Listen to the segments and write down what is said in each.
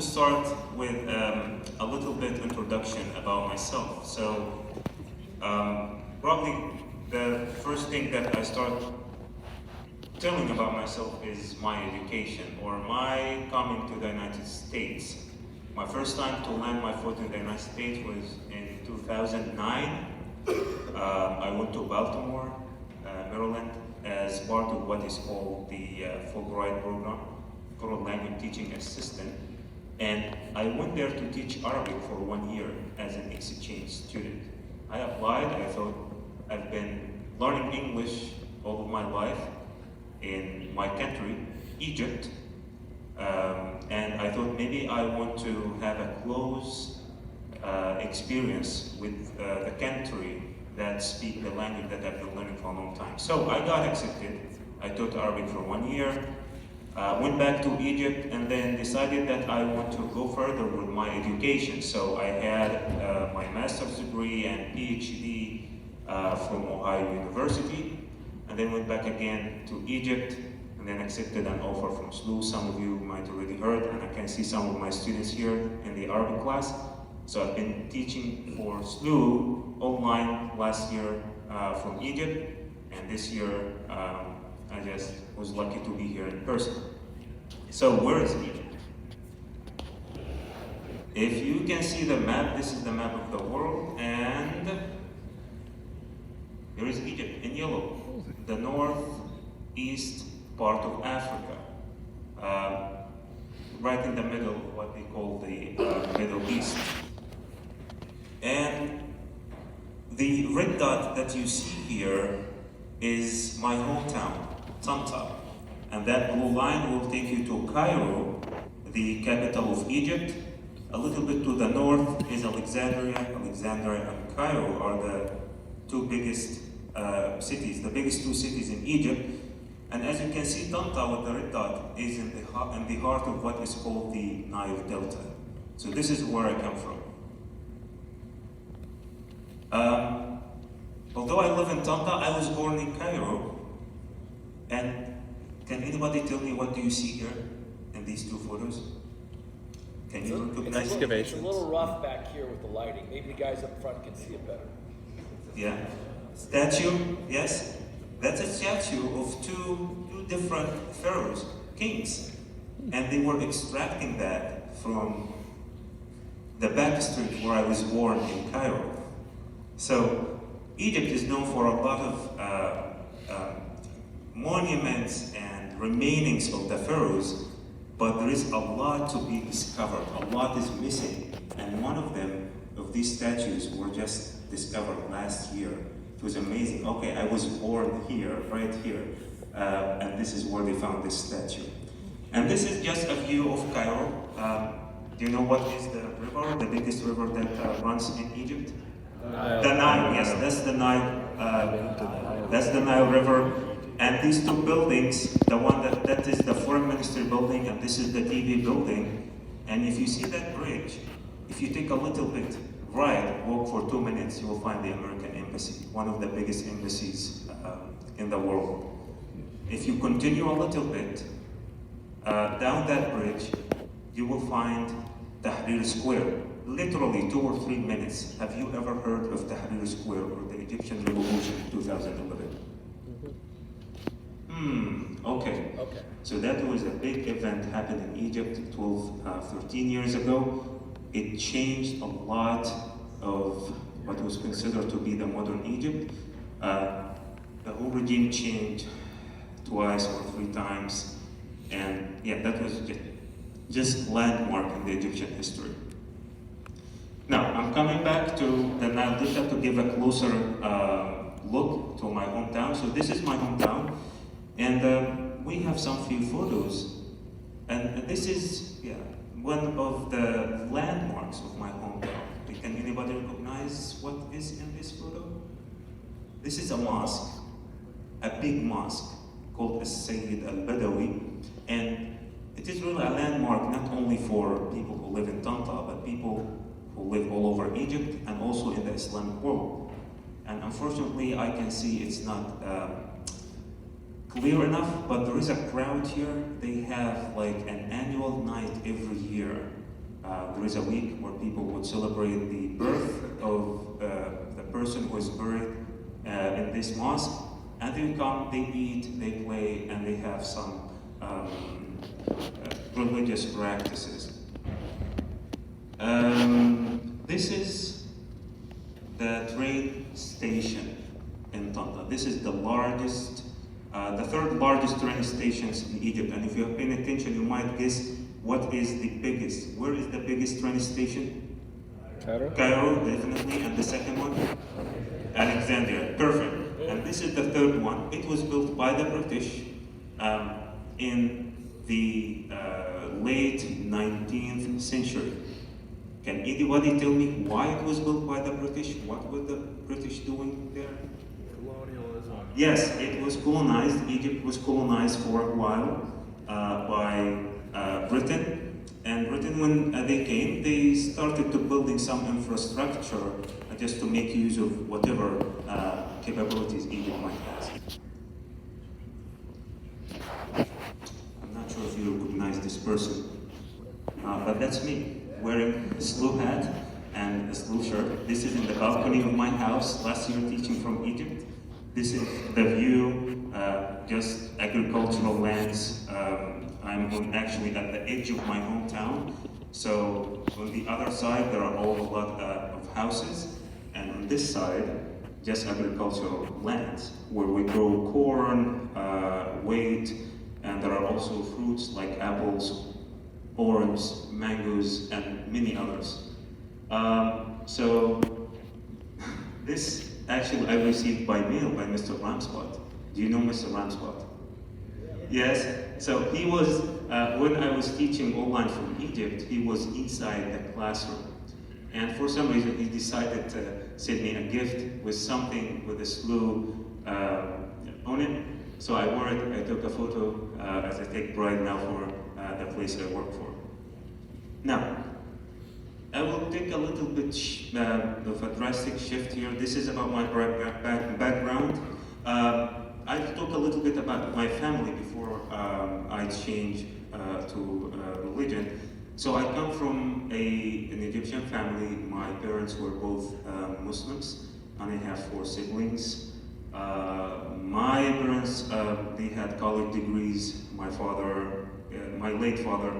Start with a little bit introduction about myself. So probably the first thing that I start telling about myself is my education or my coming to the United States. My first time to land my foot in the United States was in 2009. I went to Baltimore, Maryland, as part of what is called the Fulbright program, Foreign Language Teaching Assistant. And I went there to teach Arabic for 1 year as an exchange student. I applied, I thought I've been learning English all of my life in my country, Egypt, and I thought maybe I want to have a close experience with the country that speak the language that I've been learning for a long time. So I got accepted. I taught Arabic for 1 year. Went back to Egypt and then decided that I want to go further with my education. So I had my master's degree and PhD from Ohio University, and then went back again to Egypt and then accepted an offer from SLU. Some of you might already heard, and I can see some of my students here in the Arabic class. So I've been teaching for SLU online last year from Egypt, and this year I just was lucky to be here in person. So where is Egypt? If you can see the map, this is the map of the world, and here is Egypt in yellow, the northeast part of Africa, right in the middle, what we call the Middle East. And the red dot that you see here is my hometown, Tanta, and that blue line will take you to Cairo, the capital of Egypt. A little bit to the north is Alexandria. Alexandria and Cairo are the two biggest cities, the biggest two cities in Egypt. And as you can see, Tanta with the red dot is in the heart of what is called the Nile Delta. So this is where I come from. Although I live in Tanta, I was born in Cairo. And can anybody tell me what do you see here in these two photos? Can you recognize It's a little rough back here with the lighting. Maybe the guys up front can see it better. Yeah. Statue, yes. That's a statue of two different pharaohs, kings. And they were extracting that from the back street where I was born in Cairo. So Egypt is known for a lot of monuments and remainings of the pharaohs, but there is a lot to be discovered. A lot is missing, and one of them, of these statues, were just discovered last year. It was amazing. Okay, I was born here, right here, and this is where they found this statue. And this is just a view of Cairo. Do you know what is the river, the biggest river that runs in Egypt? The Nile, yes, that's the Nile. That's the Nile River. And these two buildings, the one that is the Foreign Ministry building, and this is the TV building. And if you see that bridge, if you take a little bit right, walk for 2 minutes, you will find the American Embassy, one of the biggest embassies in the world. If you continue a little bit down that bridge, you will find Tahrir Square. Literally 2 or 3 minutes. Have you ever heard of Tahrir Square or the Egyptian Revolution in 2011? Okay. So that was a big event happened in Egypt 13 years ago. It changed a lot of what was considered to be the modern Egypt. The whole regime changed twice or 3 times. And yeah, that was just landmark in the Egyptian history. Now, I'm coming back to the Nile Delta to give a closer look to my hometown. So this is my hometown, and we have some few photos. And this is one of the landmarks of my hometown. Can anybody recognize what is in this photo? This is a mosque, a big mosque called As-Sayyid Al-Badawi, and it is really a landmark not only for people who live in Tanta, but people who live all over Egypt and also in the Islamic world. And unfortunately, I can see it's not clear enough, but there is a crowd here. They have like an annual night every year There is a week where people would celebrate the birth of the person who is buried in this mosque, and they come, they eat, they play, and they have some religious practices. This is the train station in Tanta. This is the largest, the third largest train stations in Egypt. And if you have paid attention, you might guess what is the biggest. Where is the biggest train station? Cairo? Cairo, definitely. And the second one? Alexandria. Perfect. And this is the third one. It was built by the British in the late 19th century. Can anybody tell me why it was built by the British? What were the British doing there? Colonialism. Yes, it was colonized. Egypt was colonized for a while by Britain. And Britain, when they came, they started to building some infrastructure just to make use of whatever capabilities Egypt might have. I'm not sure if you recognize this person, but that's me, wearing a slew hat and a slew shirt. This is in the balcony of my house, last year teaching from Egypt. This is the view, just agricultural lands. I'm actually at the edge of my hometown. So on the other side, there are a lot of houses. And on this side, just agricultural lands where we grow corn, wheat, and there are also fruits like apples, oranges, mangoes, and many others. So this actually I received by mail by Mr. Ramspot. Do you know Mr. Ramspot? Yes. So he was, when I was teaching online from Egypt, he was inside the classroom. And for some reason, he decided to send me a gift with something with a slew on it. So I wore it, I took a photo as I take pride now for the place I work for. Now, I will take a little bit of a drastic shift here. This is about my background. I'll talk a little bit about my family before I change to religion. So I come from an Egyptian family. My parents were both Muslims, and I have 4 siblings. My parents, they had college degrees. My father, my late father,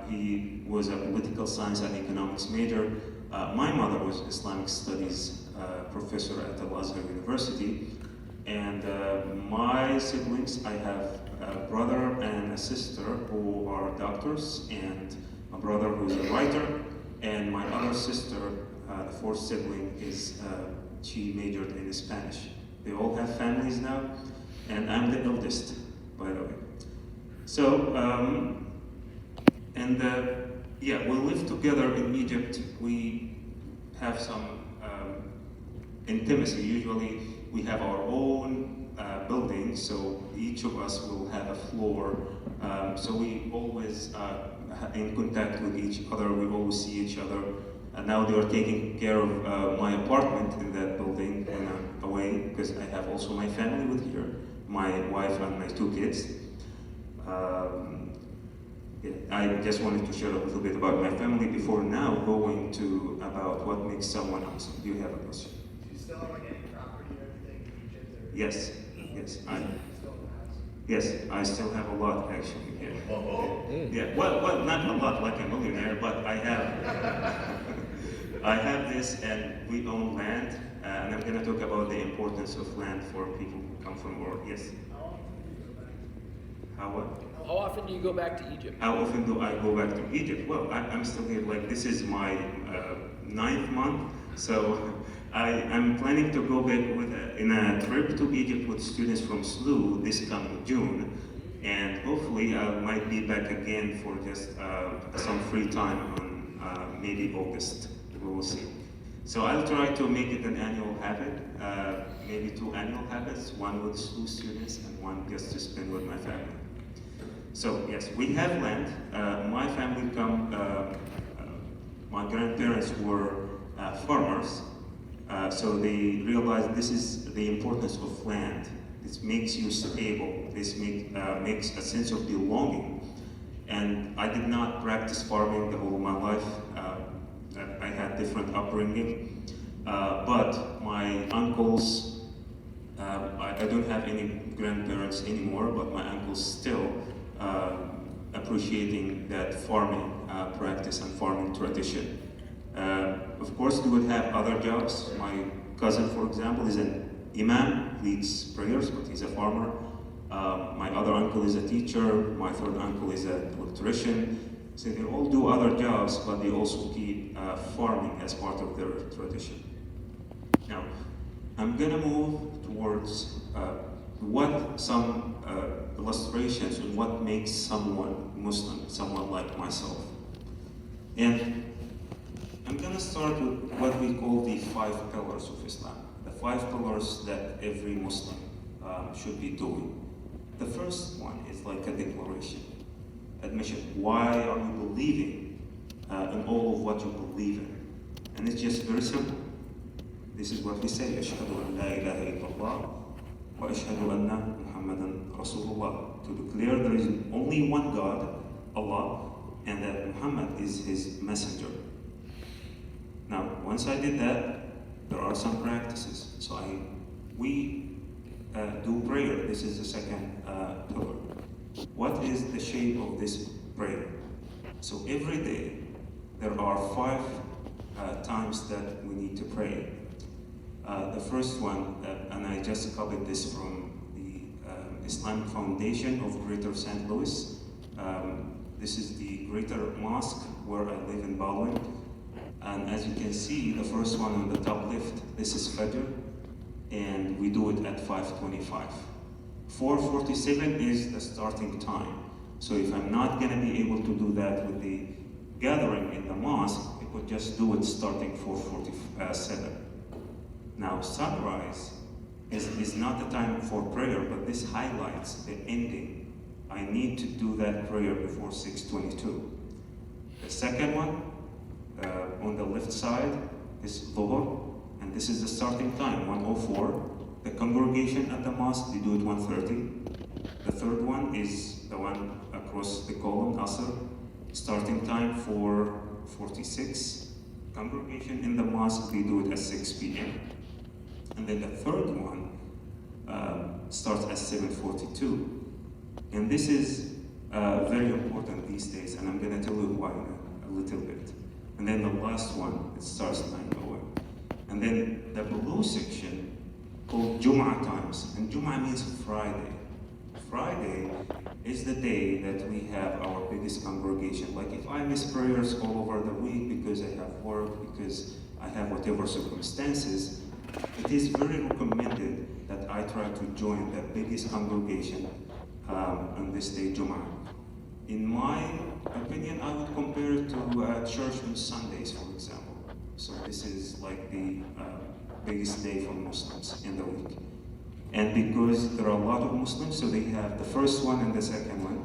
he was a political science and economics major. My mother was Islamic studies professor at Al-Azhar University. And my siblings, I have a brother and a sister who are doctors, and a brother who's a writer, and my other sister, the 4th sibling, she majored in Spanish. They all have families now, and I'm the eldest, by the way. So, yeah, we live together in Egypt. We have some intimacy. Usually, we have our own building, so each of us will have a floor. So we always in contact with each other. We always see each other. And now they are taking care of my apartment in that building when I'm away, because I have also my family with here, my wife and my 2 kids. Yeah, I just wanted to share a little bit about my family before now going to about what makes someone awesome. Do you have a question? Do you still have like any property or anything in Egypt? Or Yes, yes, still in the house? yes, I still have a lot actually. Yeah, yeah. Well, not a lot like a millionaire, but I have, I have this, and we own land, and I'm going to talk about the importance of land for people who come from work. Yes. How what? How often do you go back to Egypt? How often do I go back to Egypt? Well, I'm still here. Like this is my 9th month, so I'm planning to go back in a trip to Egypt with students from SLU this coming June, and hopefully I might be back again for just some free time on maybe August. We will see. So I'll try to make it an annual habit, maybe 2 annual habits, one with SLU students and one just to spend with my family. So yes, we have land. My family my grandparents were farmers, so they realized this is the importance of land. This makes you stable. This makes a sense of belonging. And I did not practice farming the whole of my life. upbringing. But my uncles, I don't have any grandparents anymore, but my uncles still appreciating that farming practice and farming tradition. Of course, they would have other jobs. My cousin, for example, is an imam, leads prayers, but he's a farmer. My other uncle is a teacher. My third uncle is an electrician. So they all do other jobs, but they also keep farming as part of their tradition. Now, I'm gonna move towards what some illustrations on what makes someone Muslim, someone like myself. And I'm gonna start with what we call the 5 pillars of Islam. The 5 pillars that every Muslim should be doing. The first one is like a declaration, admission. Why are you believing in all of what you believe in? And it's just very simple. This is what we say, أشهد أن لا إله إلا الله وأشهد أن محمدا رسول الله. To declare there is only one God, Allah, and that Muhammad is his messenger. Now, once I did that, there are some practices. So we do prayer. This is the second pillar. What is the shape of this prayer? So every day, there are 5 times that we need to pray. The first one, and I just copied this from the Islamic Foundation of Greater St. Louis. This is the Greater Mosque where I live in Baldwin. And as you can see, the first one on the top left, this is Fajr, and we do it at 5:25. 4:47 is the starting time. So if I'm not gonna be able to do that with the gathering in the mosque, I could just do it starting 4:47. Now, sunrise is not the time for prayer, but this highlights the ending. I need to do that prayer before 6:22. The second one, on the left side, is Dhuhr, and this is the starting time, 1:04. The congregation at the mosque, they do it 1:30. The third one is the one across the column, Asr, starting time 4:46. Congregation in the mosque, they do it at 6 p.m. And then the third one starts at 7:42. And this is very important these days, and I'm going to tell you why in a little bit. And then the last one, it starts 9:01. And then the below section called Jum'ah times, and Jum'ah means Friday. Friday is the day that we have our biggest congregation. Like if I miss prayers all over the week because I have work, because I have whatever circumstances, it is very recommended that I try to join the biggest congregation on this day, Jum'ah. In my opinion, I would compare it to church on Sundays, for example. So this is like the biggest day for Muslims in the week. And because there are a lot of Muslims, so they have the first one and the second one.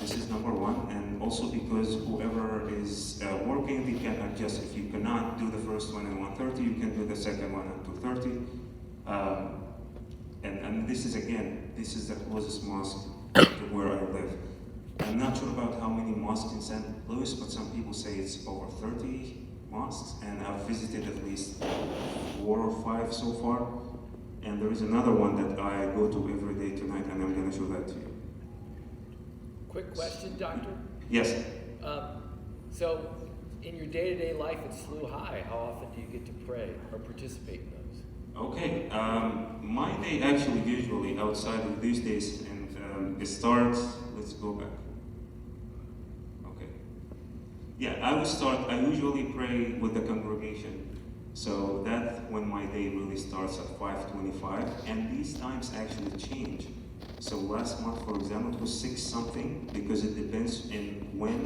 This is number one. And also because whoever is working, they can adjust. If you cannot do the first one at 1:30, you can do the second one at 2:30. And this is, again, this is the closest mosque to where I live. I'm not sure about how many mosques in St. Louis, but some people say it's over 30 mosques, and I've visited at least 4 or 5 so far. And there is another one that I go to every day tonight, and I'm going to show that to you. Quick question, Doctor. Yes. So, in your day-to-day life at SLU High, how often do you get to pray or participate in those? Okay. My day actually usually outside of these days, and it starts. Let's go back. Okay. Yeah, I usually pray with the congregation. So that's when my day really starts at 5:25, and these times actually change. So last month, for example, it was 6 something, because it depends on when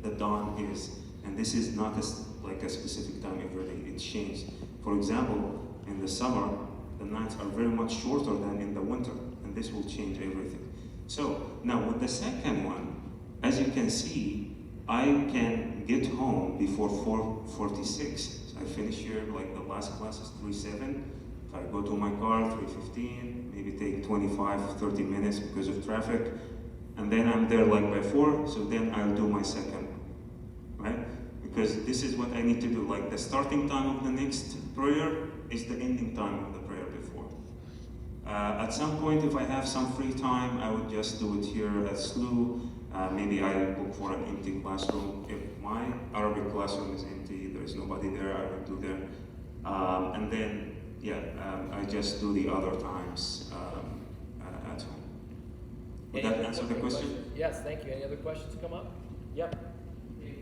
the dawn is. And this is not like a specific time every day, it's changed. For example, in the summer, the nights are very much shorter than in the winter, and this will change everything. So now with the second one, as you can see, I can get home before 4:46. I finish here, like the last class is 3:07. If I go to my car, 3:15, maybe take 25, 30 minutes because of traffic. And then I'm there like by 4, so then I'll do my second, right? because this is what I need to do. Like the starting time of the next prayer is the ending time of the prayer before. At some point, if I have some free time, I would just do it here at SLU. Maybe I look for an empty classroom. If my Arabic classroom is empty, there is nobody there, I would do there. And then, I just do the other times at home. Would that answer the question? Yes, thank you. Any other questions come up? Yep. If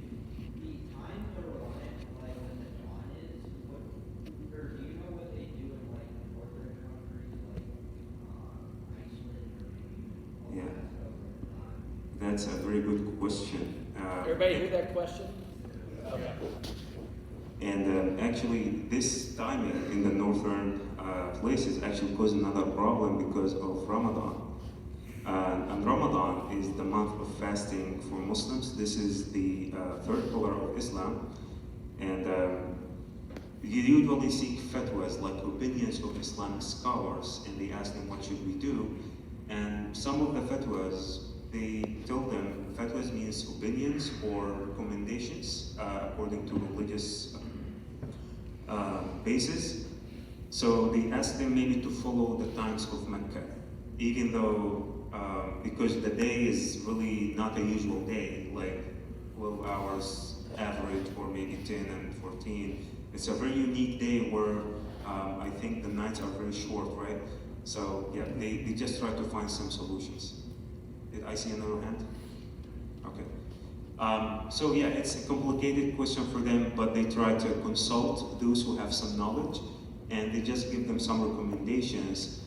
the times are reliant, like when the dawn is, or do you know what they do in like northern countries like Iceland or maybe Yeah. Alaska? That's a very good question. Everybody hear that question? Okay. And actually, this timing in the northern places actually caused another problem because of Ramadan. And Ramadan is the month of fasting for Muslims. This is the third pillar of Islam. And you usually seek fatwas, like opinions of Islamic scholars, and they ask them, what should we do? And some of the fatwas, they tell them, fatwas means opinions or recommendations according to religious basis. So they ask them maybe to follow the times of Mecca, even though because the day is really not a usual day, like 12 hours average or maybe 10 and 14. It's a very unique day where I think the nights are very short, right? So yeah, they just try to find some solutions. Did I see another hand? Okay. So yeah, it's a complicated question for them, but they try to consult those who have some knowledge, and they just give them some recommendations,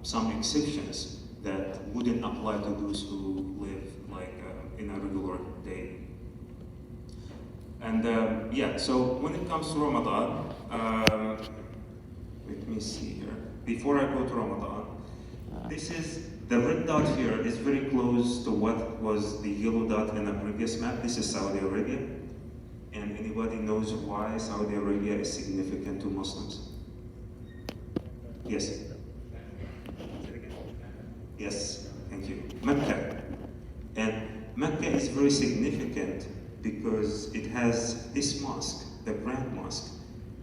some exceptions that wouldn't apply to those who live like in a regular day. And so when it comes to Ramadan, let me see here. Before I go to Ramadan, this is the red dot here is very close to what was the yellow dot in the previous map. This is Saudi Arabia. And anybody knows why Saudi Arabia is significant to Muslims? Yes. Yes, thank you. Mecca. And Mecca is very significant because it has this mosque, the Grand Mosque,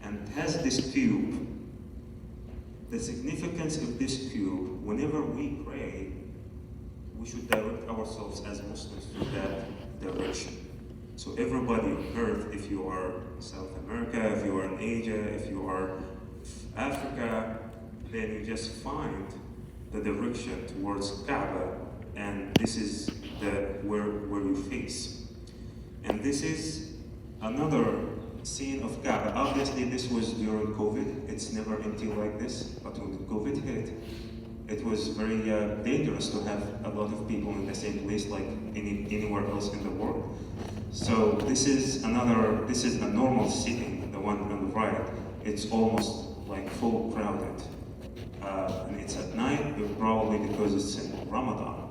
and it has this cube. The significance of this cube, whenever we pray, we should direct ourselves as Muslims to that direction. So everybody on earth, if you are South America, if you are in Asia, if you are Africa, then you just find the direction towards Kaaba, and this is where you face. And this is another scene of Kaaba. Obviously, this was during COVID. It's never empty like this, but when COVID hit, it was very dangerous to have a lot of people in the same place like anywhere else in the world. So this is a normal city, the one on the right. It's almost like full crowded. And it's at night, probably because it's in Ramadan.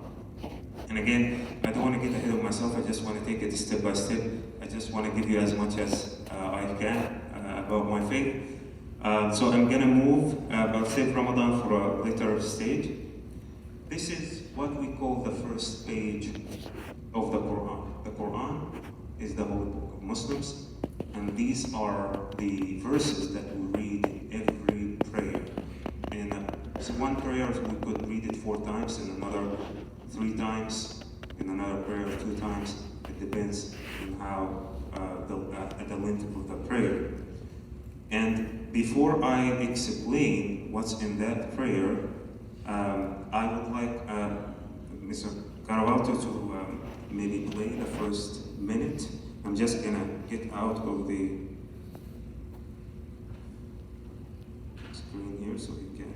And again, I don't want to get ahead of myself, I just want to take it step by step. I just want to give you as much as I can about my faith. So I'm going to move about Safe Ramadan for a later stage. This is what we call the first page of the Quran. The Quran is the holy book of Muslims, and these are the verses that we read in every prayer. In one prayer, we could read it 4 times, in another 3 times, in another prayer 2 times. It depends on how the length of the prayer. And before I explain what's in that prayer, I would like Mr. Caravalto to maybe play the first minute. I'm just gonna get out of the screen here so you can.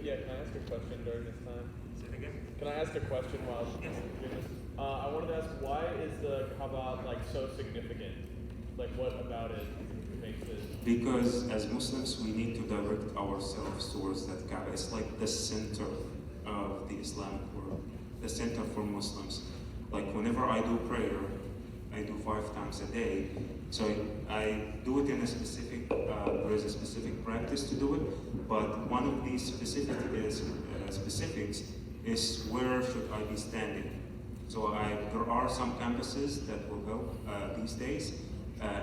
Yeah, can I ask a question during this time? Say it again. Can I ask a question while you're doing this? I wanted to ask, why is the Kaaba like so significant? Like, what about it makes it? Because as Muslims, we need to direct ourselves towards that Kaaba. It's like the center of the Islamic world, the center for Muslims. Like whenever I do prayer, I do 5 times a day. So I do it in a specific, there is a specific practice to do it, but one of these specifics is where should I be standing. So there are some campuses that will help these days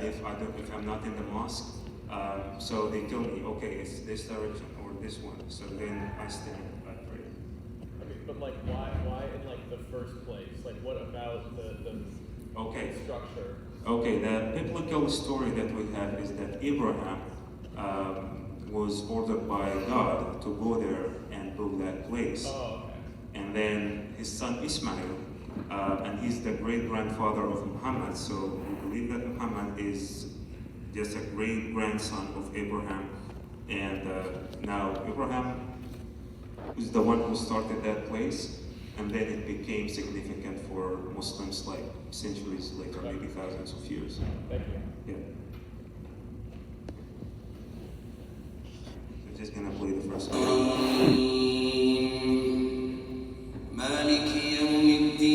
if I'm not in the mosque. So they tell me, okay, it's this direction or this one. So then I stand, I pray. Okay, but like why in like the first place? Like what about the Okay. structure? Okay, the biblical story that we have is that Abraham was ordered by God to go there and build that place. Oh, okay. And then his son Ismail, and he's the great-grandfather of Muhammad, so we believe that Muhammad is just a great-grandson of Abraham. And now Abraham is the one who started that place, and then it became significant for Muslims like centuries later, maybe thousands of years. Thank you. Yeah. I'm just gonna play the first one. مالك يوم الدين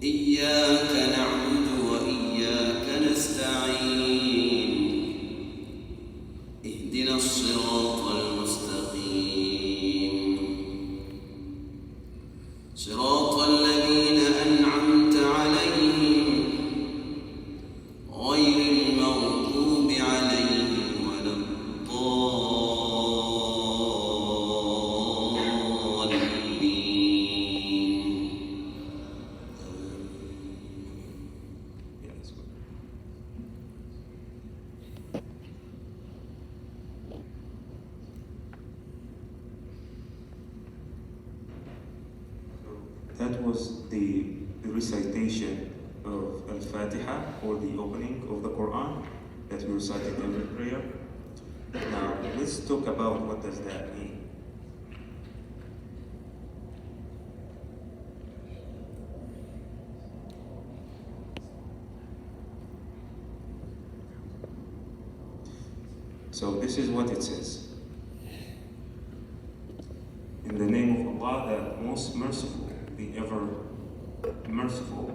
إياك نعبد وإياك نستعين اهدنا الصراط المستقيم صراط الذين أنعمت عليهم غير المغضوب عليهم ولا الضالين. Yeah, that's good. So that was the recitation of Al-Fatiha, or the opening of the Quran that we recite in every prayer. Now let's talk about what does that mean. So this is what it says. In the name of Allah, the most merciful, the ever merciful.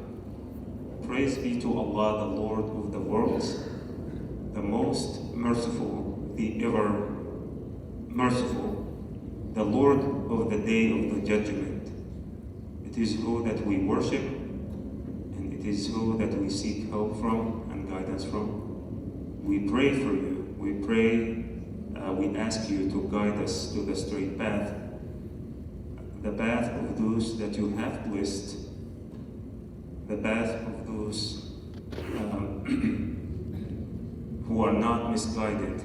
Praise be to Allah, the Lord of the worlds, the most merciful, the ever merciful, the Lord of the day of the judgment. It is who that we worship, and it is who that we seek help from and guidance from. We pray for you. We pray, we ask you to guide us to the straight path, the path of those that you have blessed, the path of those who are not misguided,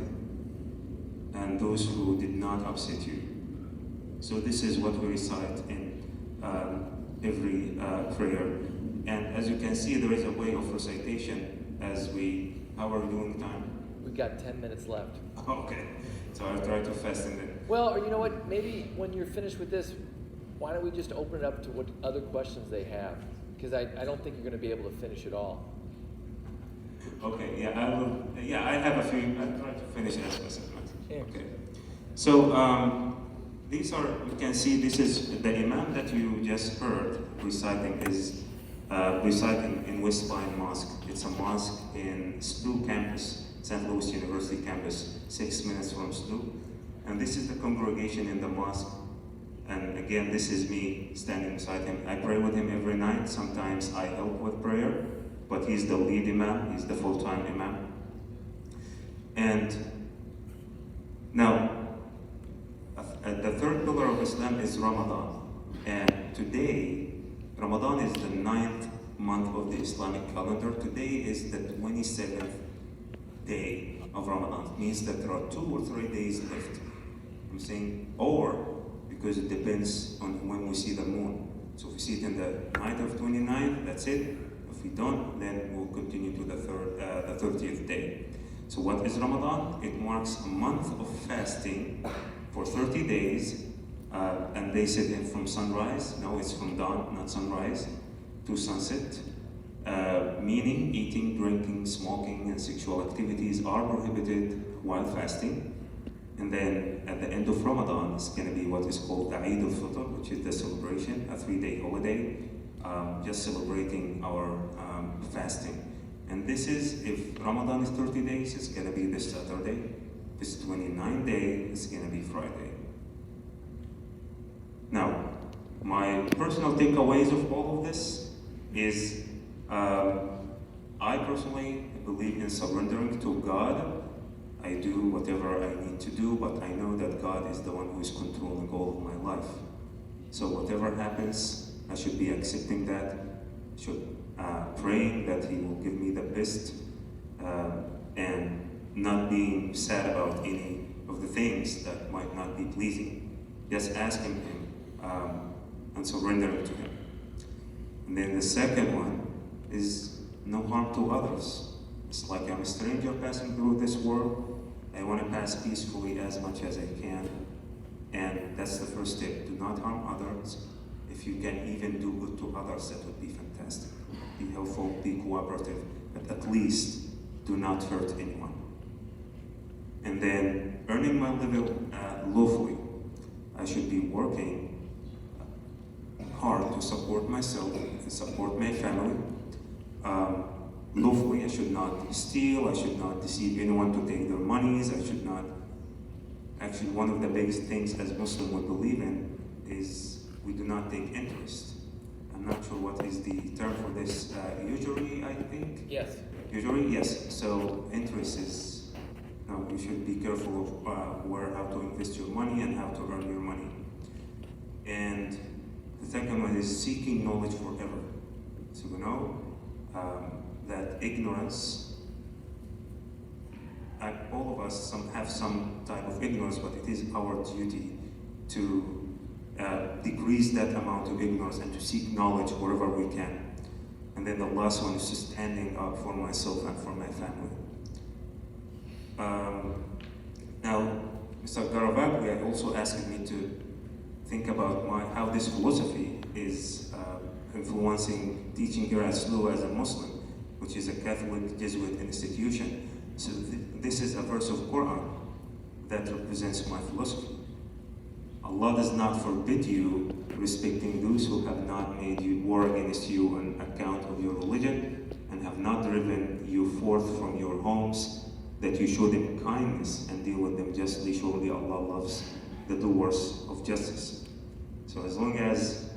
and those who did not upset you. So this is what we recite in every prayer. And as you can see, there is a way of recitation how are we doing time? We've got 10 minutes left. Okay, so I'll try to fasten it. Well, or you know what? Maybe when you're finished with this, why don't we just open it up to what other questions they have? Because I don't think you're going to be able to finish it all. Okay, yeah, I will. Yeah, I have a few. I'll try to finish as fast as possible. Yeah. Okay. So these are. You can see this is the imam that you just heard reciting is reciting in West Pine Mosque. It's a mosque in SLU campus, St. Louis University campus, 6 minutes from SLU. And this is the congregation in the mosque. And again, this is me standing beside him. I pray with him every night. Sometimes I help with prayer, but he's the lead imam, he's the full-time imam. And now, the third pillar of Islam is Ramadan. And today, Ramadan is the 9th month of the Islamic calendar. Today is the 27th day of Ramadan. It means that there are 2 or 3 days left. I'm saying, or, because it depends on when we see the moon. So if we see it in the night of 29th, that's it. If we don't, then we'll continue to the 30th day. So what is Ramadan? It marks a month of fasting for 30 days, and they said it from sunrise. No, it's from dawn, not sunrise, to sunset. Meaning eating, drinking, smoking, and sexual activities are prohibited while fasting. And then at the end of Ramadan, it's going to be what is called the Eid al-Fitr, which is the celebration, a 3-day holiday. just celebrating our fasting. And this is, if Ramadan is 30 days, it's gonna be this Saturday. If it's 29 days, it's gonna be Friday. Now, my personal takeaways of all of this is I personally believe in surrendering to God. I do whatever I need to do, but I know that God is the one who is controlling all of my life. So whatever happens, I should be accepting that, should praying that He will give me the best, and not being sad about any of the things that might not be pleasing. Just asking Him and surrendering to Him. And then the second one is no harm to others. It's like I'm a stranger passing through this world. I want to pass peacefully as much as I can. And that's the first step. Do not harm others. If you can even do good to others, that would be fantastic. Be helpful, be cooperative, but at least do not hurt anyone. And then earning my living lawfully. I should be working hard to support myself and support my family. Lawfully, I should not steal, I should not deceive anyone to take their monies, I should not. Actually, one of the biggest things as Muslim would believe in is we do not take interest. I'm not sure what is the term for this, usury, I think? Yes. Usury, yes. So interest is, no, you should be careful of how to invest your money and how to earn your money. And the second one is seeking knowledge forever. So we know that ignorance, all of us have some type of ignorance, but it is our duty to decrease that amount of ignorance and to seek knowledge wherever we can. And then the last one is just standing up for myself and for my family. Now, Mr. Garabaglia also asked me to think about how this philosophy is influencing teaching here at SLU as a Muslim, which is a Catholic Jesuit institution. So this is a verse of Quran that represents my philosophy. Allah does not forbid you respecting those who have not made war against you on account of your religion and have not driven you forth from your homes, that you show them kindness and deal with them justly. Surely Allah loves the doers of justice. So as long as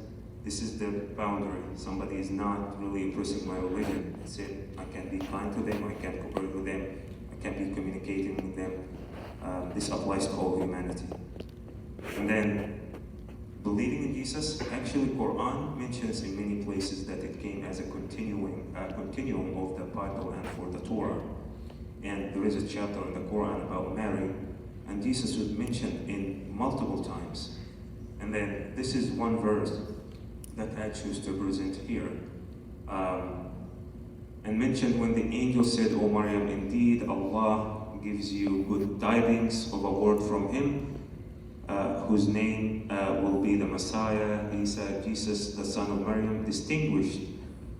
this is the boundary, somebody is not really impressing my religion, that's it. I can be kind to them, I can cooperate with them, I can be communicating with them. This applies to all humanity. And then, believing in Jesus, actually Quran mentions in many places that it came as a continuum of the Bible and for the Torah. And there is a chapter in the Quran about Mary, and Jesus was mentioned in multiple times. And then this is one verse that I choose to present here. And mentioned when the angel said, "O Maryam, indeed Allah gives you good tidings of a word from Him, whose name will be the Messiah, Isa, Jesus, the son of Maryam, distinguished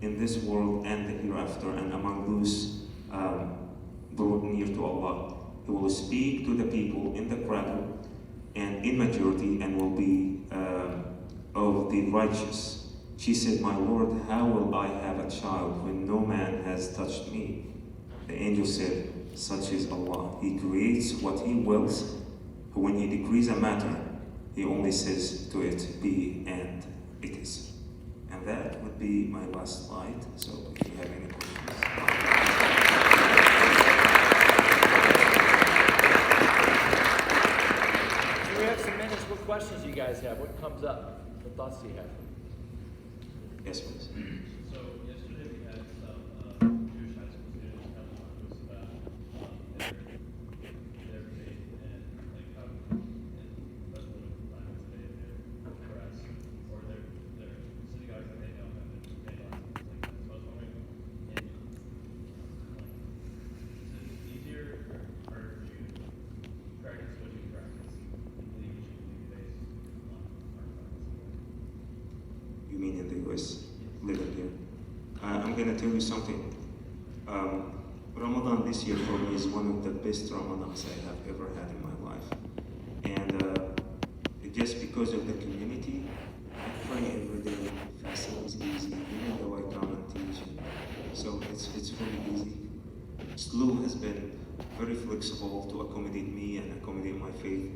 in this world and the hereafter, and among those brought near to Allah. He will speak to the people in the cradle and in maturity, and will be of the righteous." She said, "My Lord, how will I have a child when no man has touched me?" The angel said, "Such is Allah. He creates what He wills. When He decrees a matter, He only says to it, be, and it is." And that would be my last slide. So if you have any questions. So we have some minutes. What questions do you guys have? What comes up? What thoughts do you have? Yes, please. So yesterday we had some Jewish high school students come talk to us about their faith and like how and that's what violence they press or their synagogues that they know have been made on things like that. So I was wondering, is it easier or harder to practice what you practice and believe what you believe based on our practice? You mean in the US, living here? I'm going to tell you something. Ramadan this year for me is one of the best Ramadans I have ever had in my life. And just because of the community, I pray every day, seems easy, even though I come and teach. So it's really easy. SLU has been very flexible to accommodate me and accommodate my faith.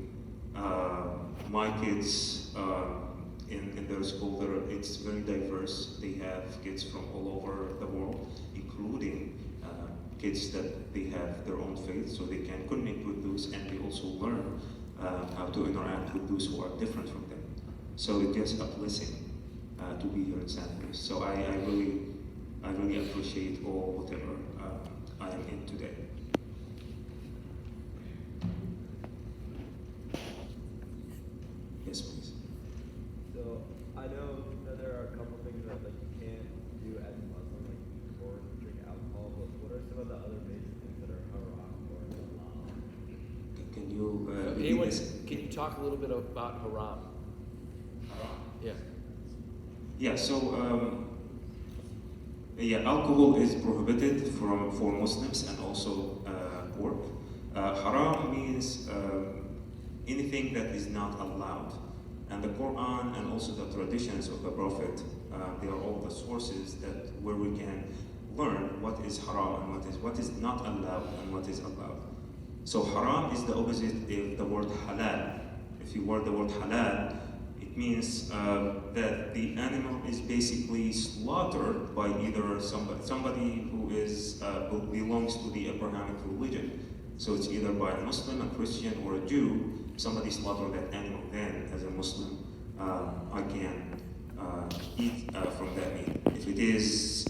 My kids in their school, it's very diverse. They have kids from all over the world, including kids that they have their own faith, so they can connect with those, and they also learn how to interact with those who are different from them. So it's just a blessing to be here in San Luis. So I really appreciate all whatever I am in today. Yes, please. So I know that there are a couple things that like you can't do as a Muslim, like eat pork, drink alcohol. But what are some of the other major things that are haram or halal? Can you repeat Anyone, this? can you talk a little bit about haram? Yeah. Yeah. So alcohol is prohibited for Muslims and also pork. Haram means anything that is not allowed. And the Quran and also the traditions of the Prophet, they are all the sources that where we can learn what is haram and what is not allowed and what is allowed. So haram is the opposite of the word halal. If you word the word halal, it means that the animal is basically slaughtered by either somebody who is belongs to the Abrahamic religion. So it's either by a Muslim, a Christian, or a Jew. Somebody slaughtered that animal. Then, as a Muslim, I can eat from that meat. If it is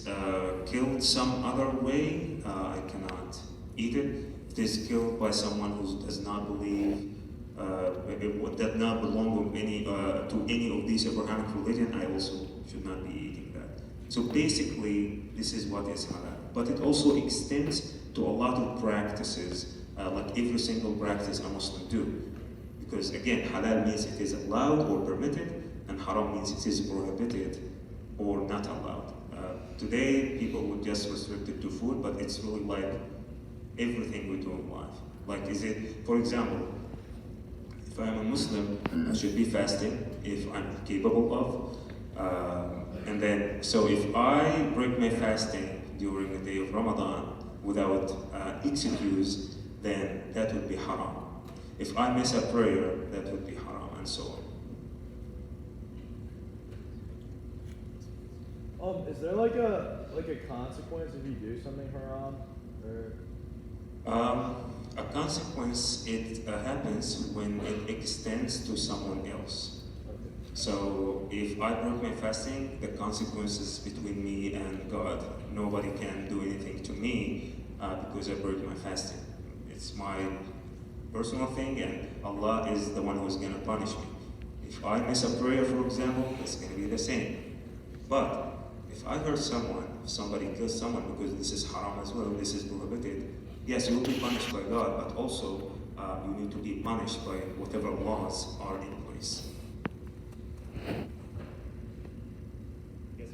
killed some other way, I cannot eat it. If it is killed by someone who does not believe, does not belong to any of these Abrahamic religion, I also should not be eating that. So basically, this is what is halal. But it also extends to a lot of practices, like every single practice a Muslim do. Because again, halal means it is allowed or permitted, and haram means it is prohibited or not allowed. Today, people would just restrict it to food, but it's really like everything we do in life. Like, is it, for example, if I'm a Muslim, I should be fasting if I'm capable of. And then, so if I break my fasting during the day of Ramadan without excuse, then that would be haram. If I miss a prayer, that would be haram, and so on. Is there like a consequence if you do something haram, or? A consequence, it happens when it extends to someone else. Okay. So if I break my fasting, the consequences between me and God. Nobody can do anything to me because I broke my fasting. It's my personal thing, and Allah is the one who's going to punish me. If I miss a prayer, for example, it's going to be the same. But if I hurt someone, if somebody kills someone, because this is haram as well, this is prohibited, yes, you will be punished by God, but also you need to be punished by whatever laws are in place. Yes.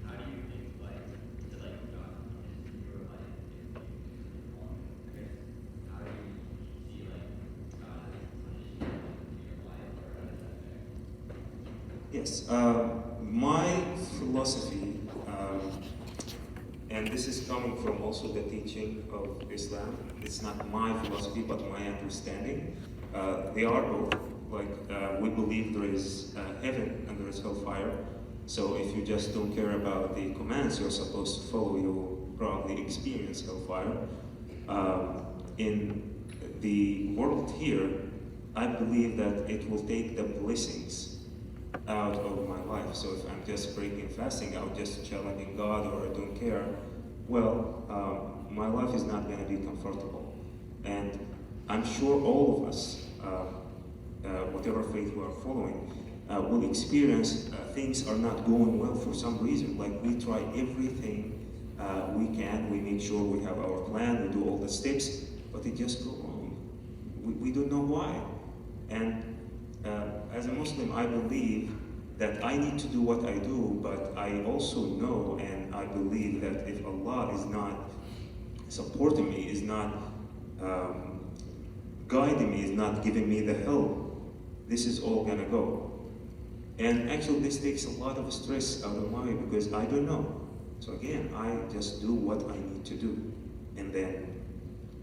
How do you think, like, to like document your life in I guess, how do you see like God as punishing your life, or how does that affect? Yes, my philosophy, and this is coming from also the teaching of Islam. It's not my philosophy, but my understanding. They are both. Like, we believe there is heaven and there is hellfire. So if you just don't care about the commands you're supposed to follow, you'll probably experience hellfire. In the world here, I believe that it will take the blessings out of my life. So if I'm just breaking fasting out, just challenging God, or I don't care, well, my life is not going to be comfortable. And I'm sure all of us, whatever faith we are following, will experience things are not going well for some reason. Like, we try everything we can, we make sure we have our plan, we do all the steps, but it just goes wrong. We don't know why. And as a Muslim, I believe that I need to do what I do, but I also know and I believe that if Allah is not supporting me, is not guiding me, is not giving me the help, this is all gonna go. And actually this takes a lot of stress out of me because I don't know. So again, I just do what I need to do. And then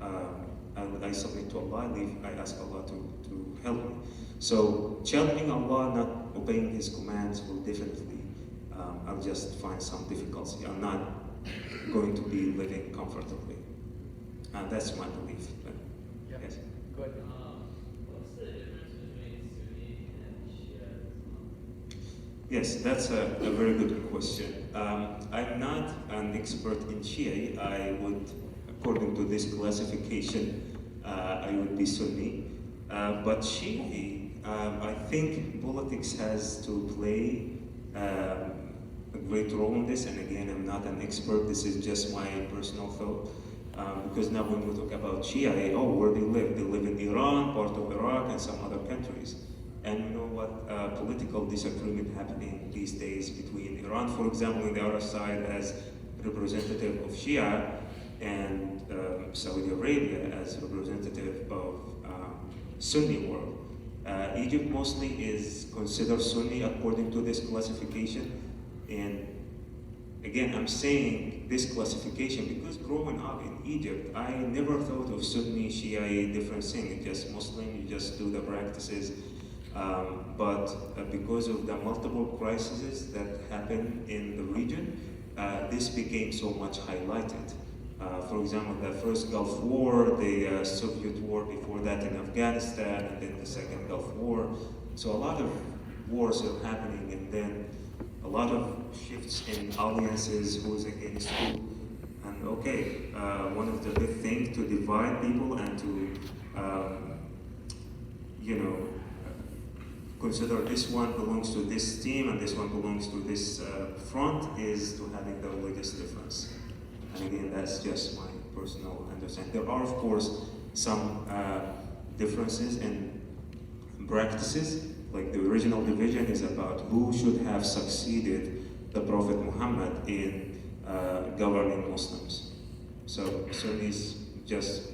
I submit to Allah, I ask Allah to help me. So challenging Allah, not obeying His commands will definitely, I'll just find some difficulty. I'm not going to be living comfortably. That's my belief. But, Yep. yes. Go ahead. What's the difference between Sunni and Shia Islam? Yes, that's a very good question. I'm not an expert in Shia. I would, according to this classification, I would be Sunni. But Shia, I think politics has to play a great role in this. And again, I'm not an expert. This is just my personal thought. Because now when we talk about Shia, oh, where they live? They live in Iran, part of Iraq, and some other countries. And you know what? Political disagreement happening these days between Iran, for example, on the other side as representative of Shia, and Saudi Arabia as representative of Sunni world. Egypt mostly is considered Sunni according to this classification. And again, I'm saying this classification because growing up in Egypt, I never thought of Sunni, Shia different thing. It's just Muslim, you just do the practices. But because of the multiple crises that happen in the region, this became so much highlighted. For example, the first Gulf War, the Soviet war before that in Afghanistan, and then the second Gulf War. So a lot of wars are happening, and then a lot of shifts in alliances, who's against who. And okay, one of the big things to divide people and to, consider this one belongs to this team and this one belongs to this front is to having the religious difference. And again, that's just my personal understanding. There are, of course, some differences in practices. Like the original division is about who should have succeeded the Prophet Muhammad in governing Muslims. So Sunnis just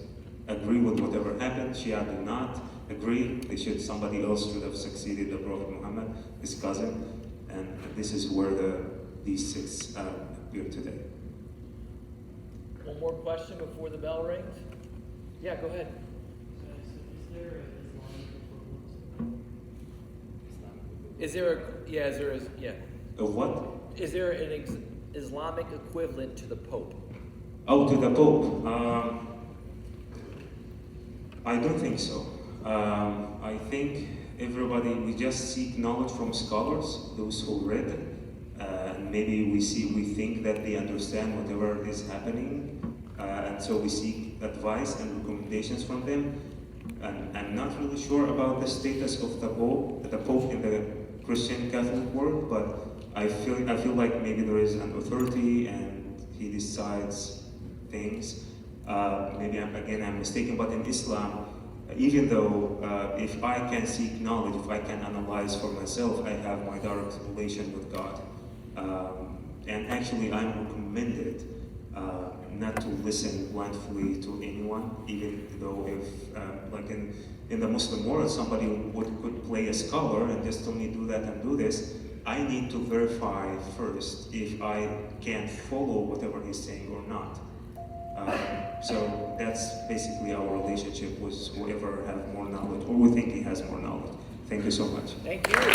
agree with whatever happened. Shia do not agree. Somebody else should have succeeded the Prophet Muhammad, his cousin, and this is where these six appear today. One more question before the bell rings? Yeah, go ahead. Is there an Islamic equivalent? Of what? Is there an Islamic equivalent to the Pope? Oh, to the Pope. I don't think so. I think we just seek knowledge from scholars, those who read. Maybe we think that they understand whatever is happening, and so we seek advice and recommendations from them. And I'm not really sure about the status of the Pope in the Christian Catholic world, but I feel like maybe there is an authority and he decides things. Maybe I'm mistaken, but in Islam, even though if I can seek knowledge, if I can analyze for myself, I have my direct relation with God. And actually, I'm recommended not to listen blindly to anyone, even though if, like in the Muslim world, somebody could play a scholar and just tell me do that and do this, I need to verify first if I can follow whatever he's saying or not. So that's basically our relationship with whoever has more knowledge, or we think he has more knowledge. Thank you so much. Thank you.